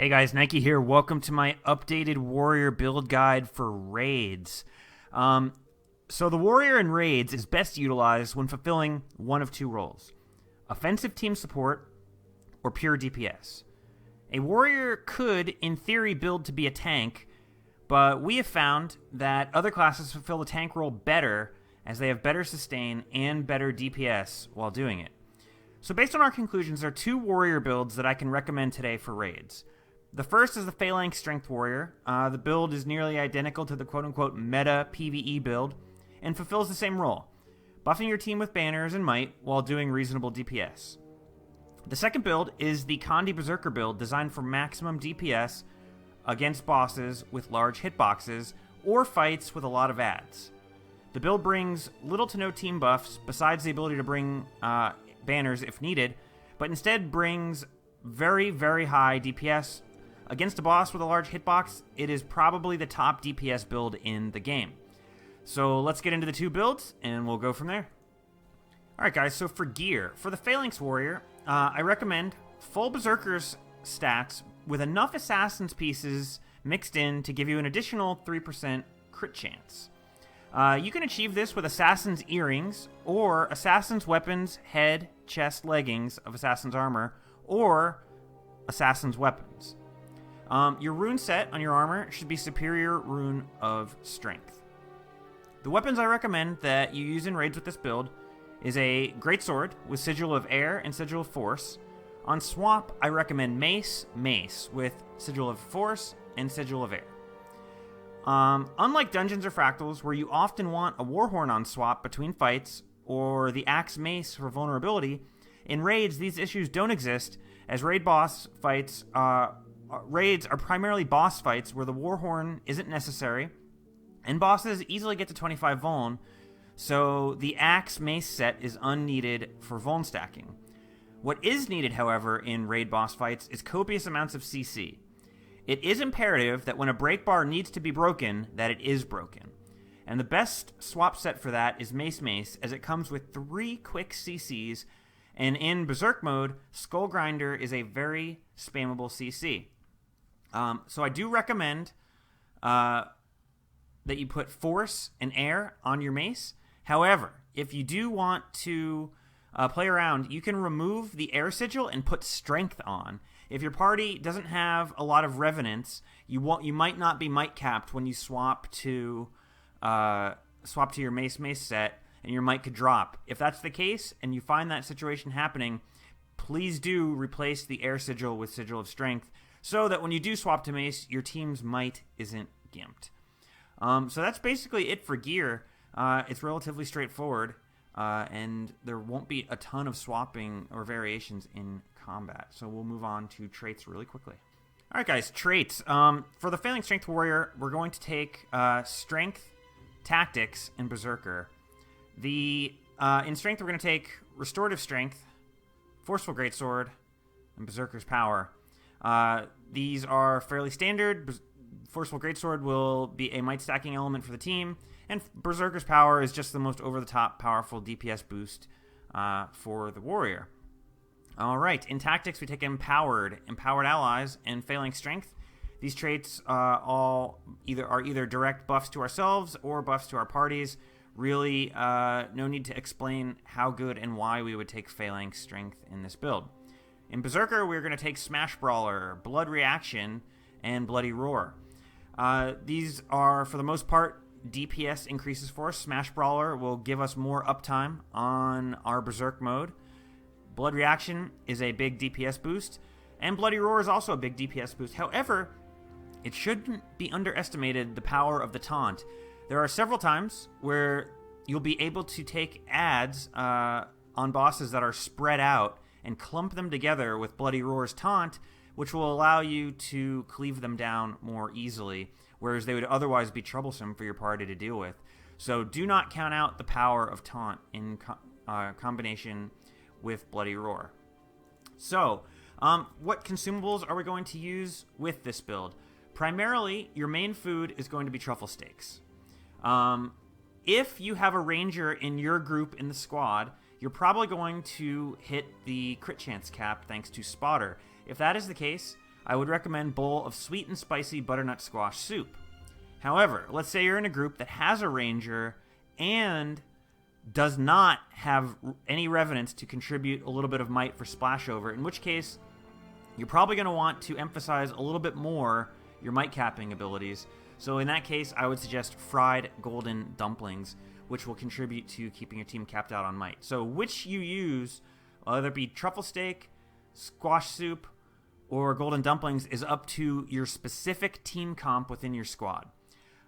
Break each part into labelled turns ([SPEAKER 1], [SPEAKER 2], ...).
[SPEAKER 1] Hey guys, Nike here. Welcome to my updated Warrior build guide for raids. So the Warrior in raids is best utilized when fulfilling one of two roles: offensive team support or pure DPS. A Warrior could, in theory, build to be a tank, but we have found that other classes fulfill the tank role better as they have better sustain and better DPS while doing it. So based on our conclusions, there are two Warrior builds that I can recommend today for raids. The first is the Phalanx Strength Warrior. The build is nearly identical to the quote-unquote meta PvE build and fulfills the same role, buffing your team with banners and might while doing reasonable DPS. The second build is the Conde Berserker build, designed for maximum DPS against bosses with large hitboxes or fights with a lot of adds. The build brings little to no team buffs besides the ability to bring banners if needed, but instead brings very, very high DPS. Against a boss with a large hitbox, it is probably the top DPS build in the game. So let's get into the two builds, and we'll go from there. Alright guys, so for gear, for the Phalanx Warrior, I recommend full Berserker's stats with enough Assassin's pieces mixed in to give you an additional 3% crit chance. You can achieve this with Assassin's Earrings, or Assassin's Weapons, Head, Chest, Leggings of Assassin's Armor, or Assassin's Weapons. Your rune set on your armor should be Superior Rune of Strength. The weapons I recommend that you use in raids with this build is a Greatsword with Sigil of Air and Sigil of Force. On swap, I recommend Mace with Sigil of Force and Sigil of Air. Unlike Dungeons or Fractals, where you often want a Warhorn on swap between fights, or the Axe Mace for vulnerability, in raids these issues don't exist, as raids are primarily boss fights where the Warhorn isn't necessary, and bosses easily get to 25 vuln, so the Axe Mace set is unneeded for vuln stacking. What is needed, however, in raid boss fights is copious amounts of CC. It is imperative that when a break bar needs to be broken, that it is broken. And the best swap set for that is Mace, as it comes with 3 quick CCs, and in Berserk mode, Skull Grinder is a very spammable CC. So I do recommend that you put Force and Air on your Mace. However, if you do want to play around, you can remove the Air Sigil and put Strength on. If your party doesn't have a lot of Revenants, you might not be might capped when you swap to your Mace set, and your might could drop. If that's the case, and you find that situation happening, please do replace the Air Sigil with Sigil of Strength, so that when you do swap to Mace, your team's might isn't gimped. So that's basically it for gear. It's relatively straightforward, and there won't be a ton of swapping or variations in combat. So we'll move on to traits really quickly. Alright guys, traits. For the Phalanx Strength Warrior, we're going to take Strength, Tactics, and Berserker. In Strength, we're going to take Restorative Strength, Forceful Greatsword, and Berserker's Power. These are fairly standard. Forceful Greatsword will be a might stacking element for the team, and Berserker's Power is just the most over-the-top powerful DPS boost for the Warrior. Alright, in Tactics we take Empowered Allies, and Phalanx Strength. These traits are either direct buffs to ourselves or buffs to our parties. Really, no need to explain how good and why we would take Phalanx Strength in this build. In Berserker, we're going to take Smash Brawler, Blood Reaction, and Bloody Roar. These are, for the most part, DPS increases for us. Smash Brawler will give us more uptime on our Berserk mode. Blood Reaction is a big DPS boost, and Bloody Roar is also a big DPS boost. However, it shouldn't be underestimated the power of the taunt. There are several times where you'll be able to take adds on bosses that are spread out and clump them together with Bloody Roar's taunt, which will allow you to cleave them down more easily, whereas they would otherwise be troublesome for your party to deal with. So do not count out the power of taunt in combination with Bloody Roar. So, what consumables are we going to use with this build? Primarily, your main food is going to be truffle steaks. If you have a ranger in your group in the squad, you're probably going to hit the crit chance cap thanks to Spotter. If that is the case, I would recommend bowl of sweet and spicy butternut squash soup. However, let's say you're in a group that has a ranger and does not have any revenants to contribute a little bit of might for splashover, in which case you're probably going to want to emphasize a little bit more your might capping abilities. So in that case, I would suggest fried golden dumplings, which will contribute to keeping your team capped out on might. So which you use, whether it be truffle steak, squash soup, or golden dumplings, is up to your specific team comp within your squad.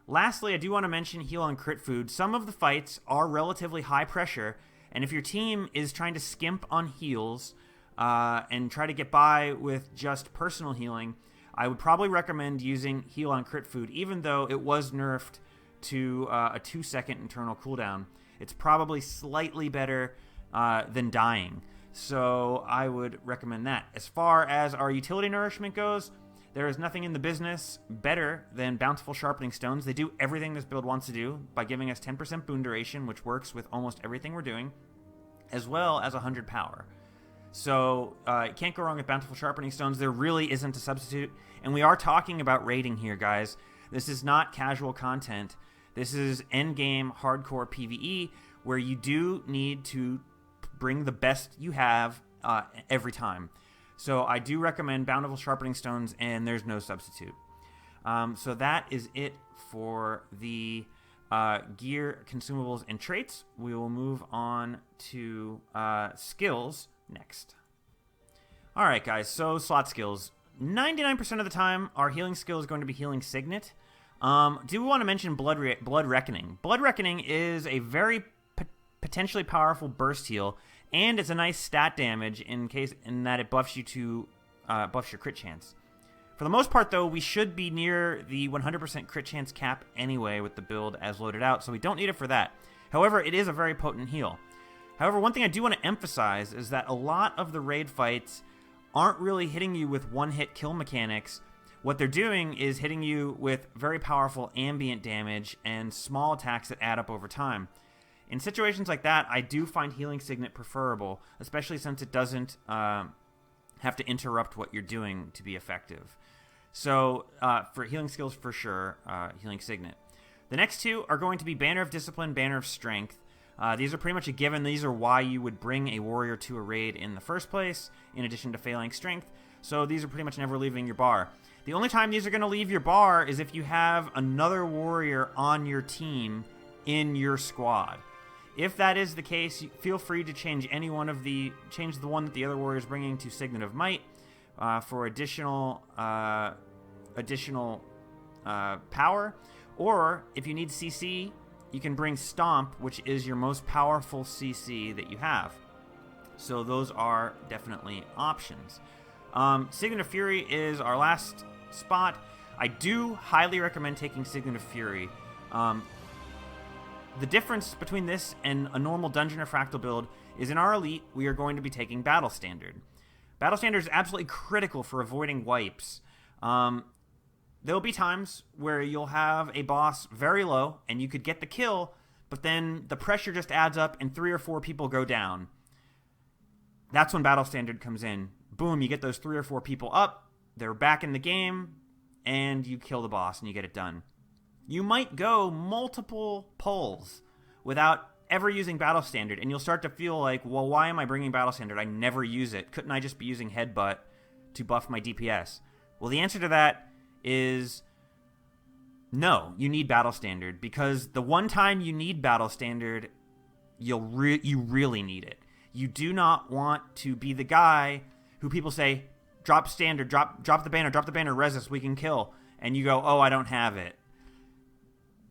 [SPEAKER 1] Lastly, I do want to mention heal on crit food. Some of the fights are relatively high pressure, and if your team is trying to skimp on heals and try to get by with just personal healing, I would probably recommend using heal on crit food, even though it was nerfed to a 2-second internal cooldown. It's probably slightly better than dying, so I would recommend that. As far as our utility nourishment goes, there is nothing in the business better than Bountiful Sharpening Stones. They do everything this build wants to do by giving us 10% boon duration, which works with almost everything we're doing, as well as 100 power. So you can't go wrong with Bountiful Sharpening Stones. There really isn't a substitute. And we are talking about raiding here, guys. This is not casual content. This is endgame hardcore PvE, where you do need to bring the best you have every time. So I do recommend Bountiful Sharpening Stones, and there's no substitute. So that is it for the gear, consumables, and traits. We will move on to skills next. Alright guys, so slot skills. 99% of the time, our healing skill is going to be Healing Signet. Do we want to mention Blood Reckoning? Blood Reckoning is a very potentially powerful burst heal, and it's a nice stat damage in that it buffs you to buffs your crit chance. For the most part, though, we should be near the 100% crit chance cap anyway with the build as loaded out, so we don't need it for that. However, it is a very potent heal. However, one thing I do want to emphasize is that a lot of the raid fights aren't really hitting you with one-hit kill mechanics. What they're doing is hitting you with very powerful ambient damage and small attacks that add up over time. In situations like that, I do find Healing Signet preferable, especially since it doesn't have to interrupt what you're doing to be effective. So for healing skills, for sure, Healing Signet. The next two are going to be Banner of Discipline, Banner of Strength. These are pretty much a given. These are why you would bring a warrior to a raid in the first place, in addition to Phalanx Strength. So these are pretty much never leaving your bar. The only time these are going to leave your bar is if you have another warrior on your team in your squad. If that is the case, feel free to change the one that the other warrior is bringing to Signet of Might for additional power. Or if you need CC, you can bring Stomp, which is your most powerful CC that you have. So those are definitely options. Signet of Fury is our last spot. I do highly recommend taking Signet of Fury. The difference between this and a normal Dungeon or Fractal build is in our Elite, we are going to be taking Battle Standard. Battle Standard is absolutely critical for avoiding wipes. There'll be times where you'll have a boss very low and you could get the kill, but then the pressure just adds up and 3 or 4 people go down. That's when Battle Standard comes in. Boom, you get those 3 or 4 people up, they're back in the game, and you kill the boss and you get it done. You might go multiple pulls without ever using Battle Standard, and you'll start to feel like, well, why am I bringing Battle Standard? I never use it. Couldn't I just be using Headbutt to buff my DPS? Well, the answer to that is no, you need Battle Standard, because the one time you need Battle Standard, you really need it. You do not want to be the guy who people say, drop Standard, drop the banner, resist, we can kill, and you go, oh, I don't have it.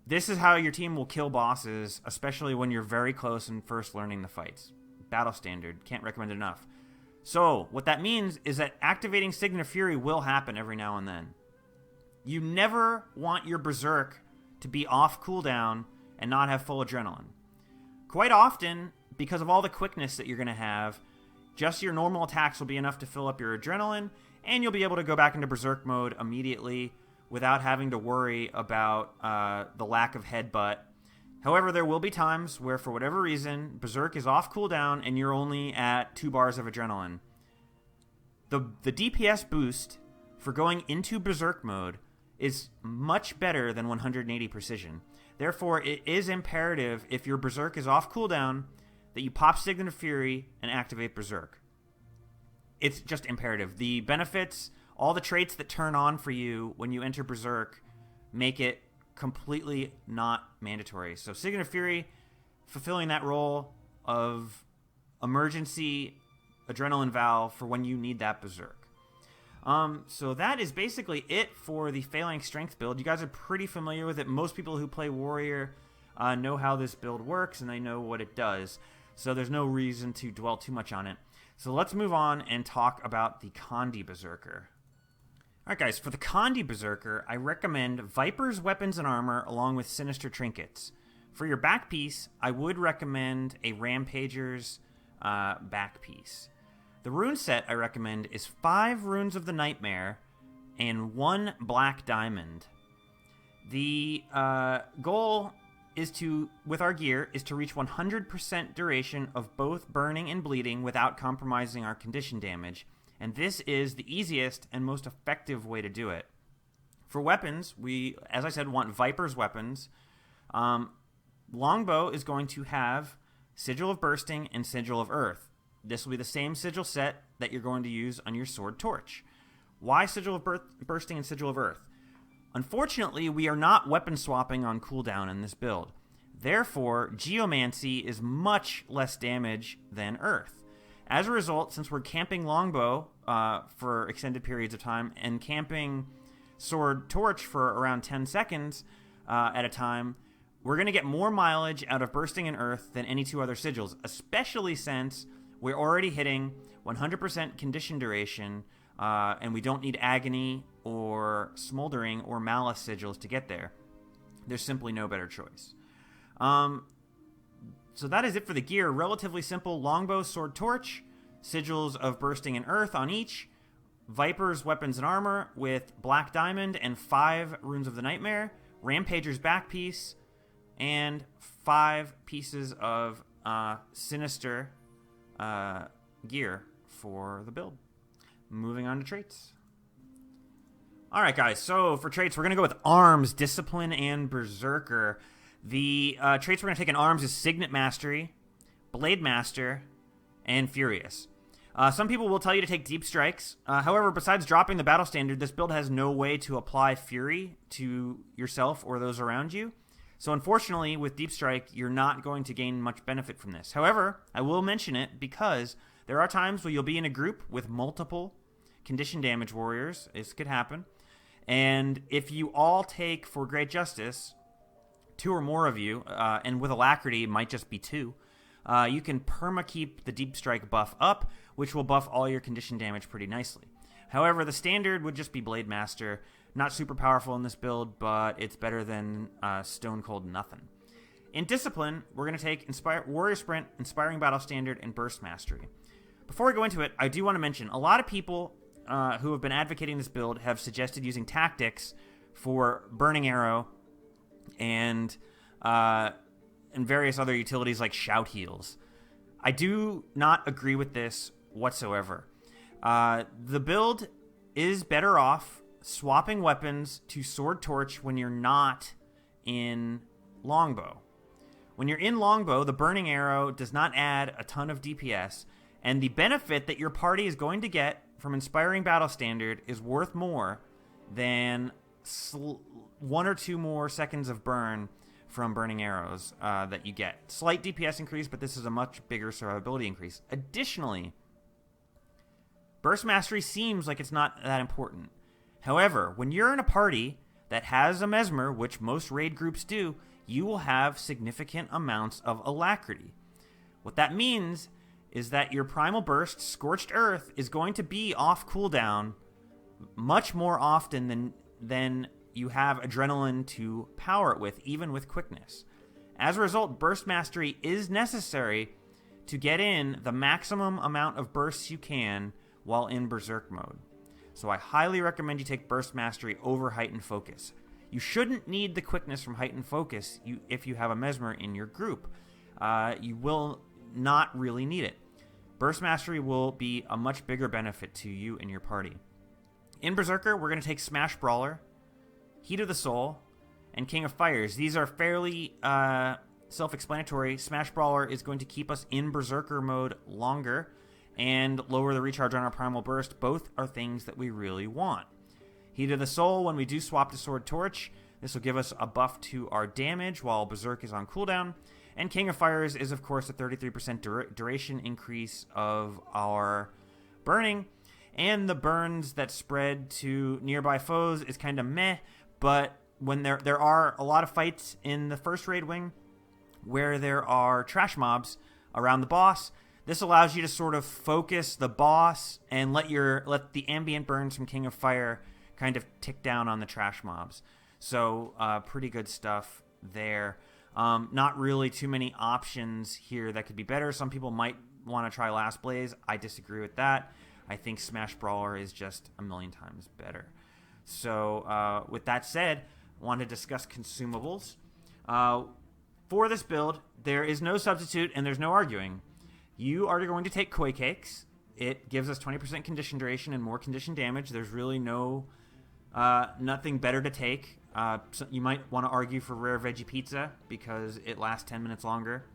[SPEAKER 1] This is how your team will kill bosses, especially when you're very close and first learning the fights. Battle Standard, can't recommend it enough. So, what that means is that activating Signet of Fury will happen every now and then. You never want your Berserk to be off cooldown and not have full adrenaline. Quite often, because of all the quickness that you're going to have, just your normal attacks will be enough to fill up your adrenaline, and you'll be able to go back into Berserk mode immediately without having to worry about the lack of headbutt. However, there will be times where, for whatever reason, Berserk is off cooldown and you're only at 2 bars of adrenaline. The DPS boost for going into Berserk mode is much better than 180 precision. Therefore, it is imperative, if your Berserk is off cooldown, that you pop Signet of Fury and activate Berserk. It's just imperative. The benefits, all the traits that turn on for you when you enter Berserk, make it completely not mandatory. So Signet of Fury, fulfilling that role of emergency adrenaline valve for when you need that Berserk. So that is basically it for the Phalanx Strength build. You guys are pretty familiar with it. Most people who play Warrior know how this build works, and they know what it does. So there's no reason to dwell too much on it. So let's move on and talk about the Conde Berserker. Alright guys, for the Conde Berserker, I recommend Viper's Weapons and Armor along with Sinister Trinkets. For your back piece, I would recommend a Rampager's back piece. The rune set I recommend is 5 Runes of the Nightmare and 1 Black Diamond. The goal is with our gear, is to reach 100% duration of both burning and bleeding without compromising our condition damage, and this is the easiest and most effective way to do it. For weapons, we, as I said, want Viper's Weapons. Longbow is going to have Sigil of Bursting and Sigil of Earth. This will be the same sigil set that you're going to use on your Sword Torch. Why Sigil of Bursting and Sigil of Earth? Unfortunately, we are not weapon swapping on cooldown in this build. Therefore, Geomancy is much less damage than Earth. As a result, since we're camping Longbow for extended periods of time and camping Sword Torch for around 10 seconds at a time, we're going to get more mileage out of Bursting and Earth than any 2 other sigils, especially since we're already hitting 100% condition duration, and we don't need Agony or Smoldering or Malice sigils to get there. There's simply no better choice. So that is it for the gear. Relatively simple: Longbow, Sword Torch, Sigils of Bursting and Earth on each, Viper's Weapons and Armor with Black Diamond and 5 Runes of the Nightmare, Rampager's back piece, and 5 pieces of Sinister gear for the build. Moving on to traits. Alright guys, so for traits, we're going to go with Arms, Discipline, and Berserker. The traits we're going to take in Arms is Signet Mastery, Blade Master, and Furious. Some people will tell you to take Deep Strikes. However, besides dropping the battle standard, this build has no way to apply Fury to yourself or those around you. So unfortunately, with Deep Strike, you're not going to gain much benefit from this. However, I will mention it because there are times where you'll be in a group with multiple condition damage warriors. This could happen. And if you all take, for great justice, 2 or more of you, and with Alacrity, it might just be 2, you can perma-keep the Deep Strike buff up, which will buff all your condition damage pretty nicely. However, the standard would just be Blade Master. Not super powerful in this build, but it's better than Stone Cold Nothing. In Discipline, we're going to take Warrior Sprint, Inspiring Battle Standard, and Burst Mastery. Before we go into it, I do want to mention, a lot of people who have been advocating this build have suggested using Tactics for Burning Arrow and various other utilities like Shout Heals. I do not agree with this whatsoever. The build is better off swapping weapons to Sword Torch when you're not in Longbow. When you're in Longbow, the Burning Arrow does not add a ton of DPS, and the benefit that your party is going to get from Inspiring Battle Standard is worth more than 1 or 2 more seconds of burn from Burning Arrows that you get. Slight DPS increase, but this is a much bigger survivability increase. Additionally, Burst Mastery seems like it's not that important. However, when you're in a party that has a Mesmer, which most raid groups do, you will have significant amounts of Alacrity. What that means is that your Primal Burst, Scorched Earth, is going to be off cooldown much more often than you have Adrenaline to power it with, even with Quickness. As a result, Burst Mastery is necessary to get in the maximum amount of bursts you can while in Berserk mode. So I highly recommend you take Burst Mastery over Heightened Focus. You shouldn't need the Quickness from Heightened Focus if you have a Mesmer in your group. You will not really need it. Burst Mastery will be a much bigger benefit to you and your party. In Berserker, we're going to take Smash Brawler, Heat of the Soul, and King of Fires. These are fairly self-explanatory. Smash Brawler is going to keep us in Berserker mode longer and lower the recharge on our Primal Burst. Both are things that we really want. Heat of the Soul, when we do swap to Sword Torch, this will give us a buff to our damage while Berserk is on cooldown. And King of Fires is, of course, a 33% duration increase of our burning. And the burns that spread to nearby foes is kind of meh, but when there are a lot of fights in the first raid wing where there are trash mobs around the boss, this allows you to sort of focus the boss and let the ambient burns from King of Fire kind of tick down on the trash mobs. So pretty good stuff there. Not really too many options here that could be better. Some people might want to try Last Blaze. I disagree with that. I think Smash Brawler is just a million times better. So with that said, I want to discuss consumables. For this build, there is no substitute and there's no arguing. You are going to take Koi Cakes. It gives us 20% condition duration and more condition damage. There's really nothing better to take. So you might want to argue for Rare Veggie Pizza because it lasts 10 minutes longer.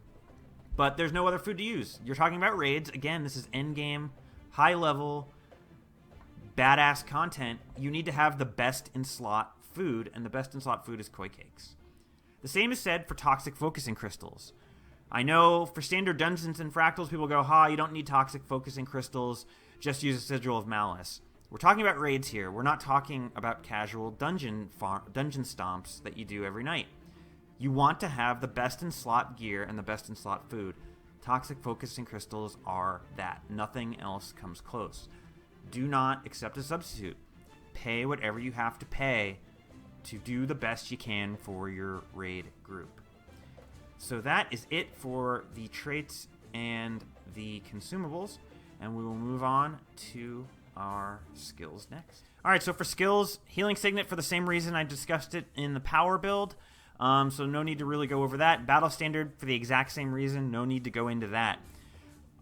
[SPEAKER 1] But there's no other food to use. You're talking about raids. Again, this is endgame, high-level, badass content. You need to have the best-in-slot food, and the best-in-slot food is Koi Cakes. The same is said for Toxic Focusing Crystals. I know for standard dungeons and fractals, people go, you don't need Toxic Focusing Crystals, just use a Sigil of Malice. We're talking about raids here. We're not talking about casual dungeon stomps that you do every night. You want to have the best-in-slot gear and the best-in-slot food. Toxic Focusing Crystals are that. Nothing else comes close. Do not accept a substitute. Pay whatever you have to pay to do the best you can for your raid group. So that is it for the traits and the consumables, and we will move on to our skills next. Alright, so for skills, Healing Signet for the same reason I discussed it in the power build, so no need to really go over that. Battle Standard for the exact same reason, no need to go into that.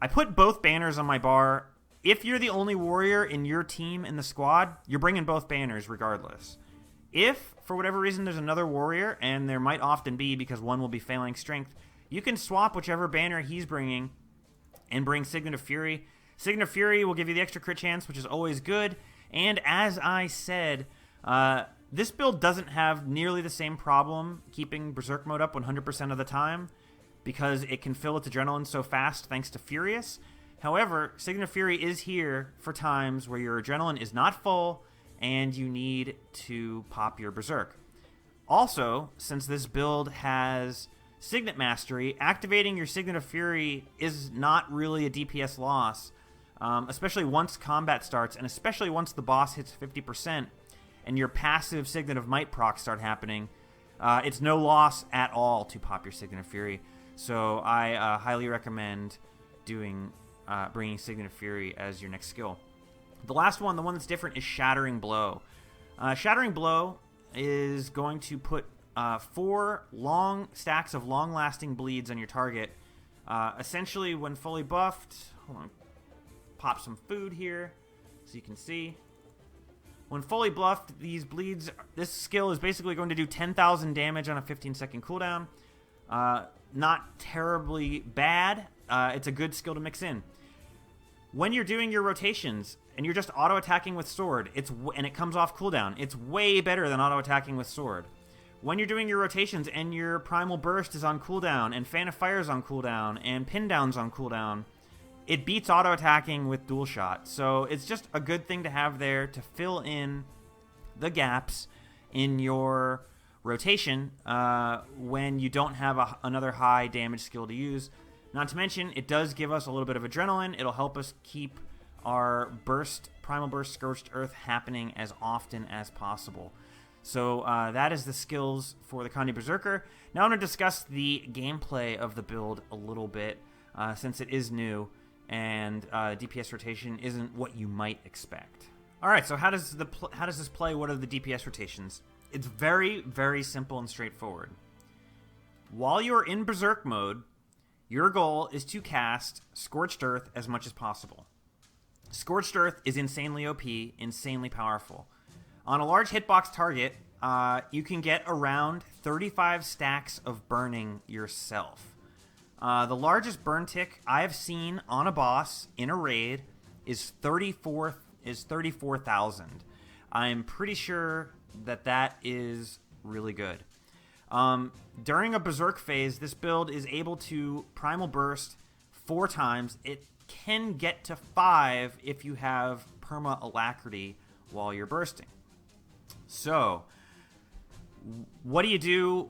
[SPEAKER 1] I put both banners on my bar. If you're the only warrior in your team in the squad, you're bringing both banners regardless. If, for whatever reason, there's another warrior, and there might often be because one will be Phalanx Strength, you can swap whichever banner he's bringing and bring Signet of Fury. Signet of Fury will give you the extra crit chance, which is always good. And as I said, this build doesn't have nearly the same problem keeping Berserk mode up 100% of the time because it can fill its adrenaline so fast thanks to Furious. However, Signet of Fury is here for times where your adrenaline is not full and you need to pop your Berserk. Also, since this build has Signet Mastery, activating your Signet of Fury is not really a DPS loss, especially once combat starts, and especially once the boss hits 50% and your passive Signet of Might procs start happening. It's no loss at all to pop your Signet of Fury, so I highly recommend bringing Signet of Fury as your next skill. The last one, the one that's different, is Shattering Blow. Shattering Blow is going to put 4 long stacks of long-lasting bleeds on your target. Essentially, when fully buffed, hold on, pop some food here so you can see. When fully buffed, these bleeds, this skill is basically going to do 10,000 damage on a 15-second cooldown. Not terribly bad. It's a good skill to mix in. When you're doing your rotations and you're just auto-attacking with sword, and it comes off cooldown, it's way better than auto-attacking with sword. When you're doing your rotations and your Primal Burst is on cooldown, and Fan of Fire is on cooldown, and Pin Down's on cooldown, it beats auto-attacking with Dual Shot. So it's just a good thing to have there to fill in the gaps in your rotation when you don't have another high damage skill to use. Not to mention, it does give us a little bit of adrenaline. It'll help us keep our Primal Burst, Scorched Earth happening as often as possible. So that is the skills for the Conde Berserker. Now I want to discuss the gameplay of the build a little bit, since it is new, and DPS rotation isn't what you might expect. Alright, so how does this play? What are the DPS rotations? It's very, very simple and straightforward. While you're in Berserk mode, your goal is to cast Scorched Earth as much as possible. Scorched Earth is insanely OP, insanely powerful. On a large hitbox target, you can get around 35 stacks of burning yourself. The largest burn tick I have seen on a boss in a raid is 34,000. I'm pretty sure that is really good. During a Berserk phase, this build is able to Primal Burst 4 times. It can get to 5 if you have Perma Alacrity while you're bursting. So, what do you do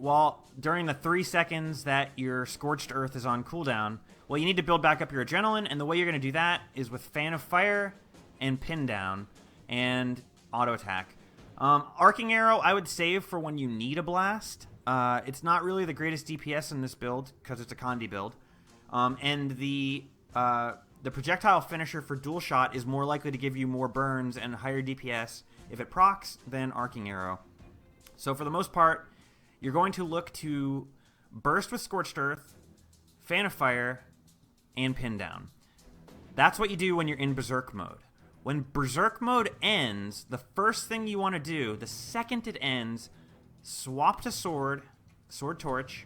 [SPEAKER 1] during the 3 seconds that your Scorched Earth is on cooldown? Well, you need to build back up your adrenaline, and the way you're going to do that is with Fan of Fire and Pin Down and Auto Attack. Arcing Arrow I would save for when you need a blast. It's not really the greatest DPS in this build because it's a Conde build. And the projectile finisher for Dual Shot is more likely to give you more burns and higher DPS if it procs than Arcing Arrow. So for the most part, you're going to look to burst with Scorched Earth, Fan of Fire, and Pin Down. That's what you do when you're in Berserk mode. When Berserk mode ends, the first thing you want to do, the second it ends, swap to Sword Torch.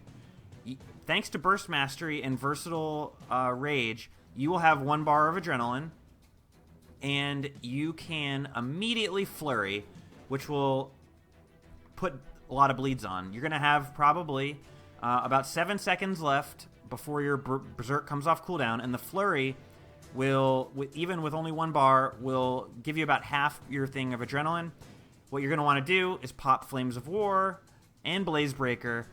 [SPEAKER 1] Thanks to Burst Mastery and Versatile Rage, you will have 1 bar of Adrenaline, and you can immediately Flurry, which will put a lot of bleeds on. You're going to have probably about 7 seconds left before your Berserk comes off cooldown, and the Flurry will, even with only 1 bar, will give you about half your thing of Adrenaline. What you're going to want to do is pop Flames of War and Blaze Breaker,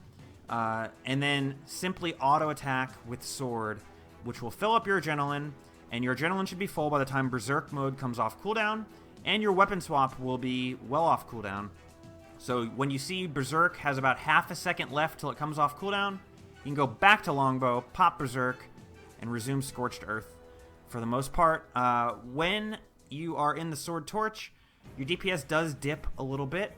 [SPEAKER 1] and then simply auto attack with Sword, which will fill up your Adrenaline, and your Adrenaline should be full by the time Berserk mode comes off cooldown, and your weapon swap will be well off cooldown. So when you see Berserk has about half a second left till it comes off cooldown, you can go back to Longbow, pop Berserk, and resume Scorched Earth. For the most part, when you are in the Sword Torch, your DPS does dip a little bit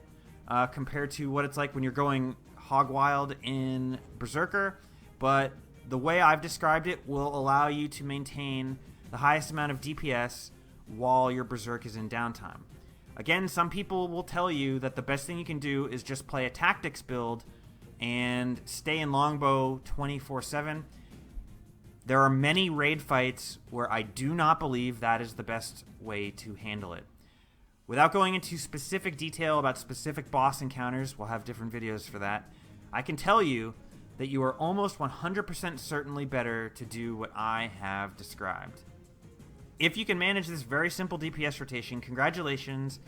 [SPEAKER 1] compared to what it's like when you're going hog wild in Berserker, but the way I've described it will allow you to maintain the highest amount of DPS while your Berserk is in downtime. Again, some people will tell you that the best thing you can do is just play a tactics build and stay in Longbow 24/7. There are many raid fights where I do not believe that is the best way to handle it. Without going into specific detail about specific boss encounters, we'll have different videos for that, I can tell you that you are almost 100% certainly better to do what I have described. If you can manage this very simple DPS rotation, congratulations,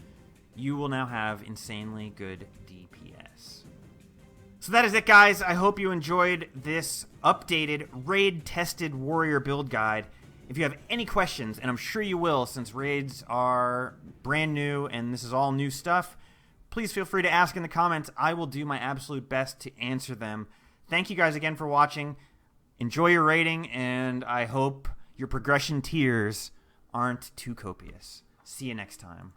[SPEAKER 1] you will now have insanely good DPS. So that is it, guys. I hope you enjoyed this updated, raid-tested warrior build guide. If you have any questions, and I'm sure you will since raids are brand new and this is all new stuff, please feel free to ask in the comments. I will do my absolute best to answer them. Thank you guys again for watching. Enjoy your raiding, and I hope your progression tiers aren't too copious. See you next time.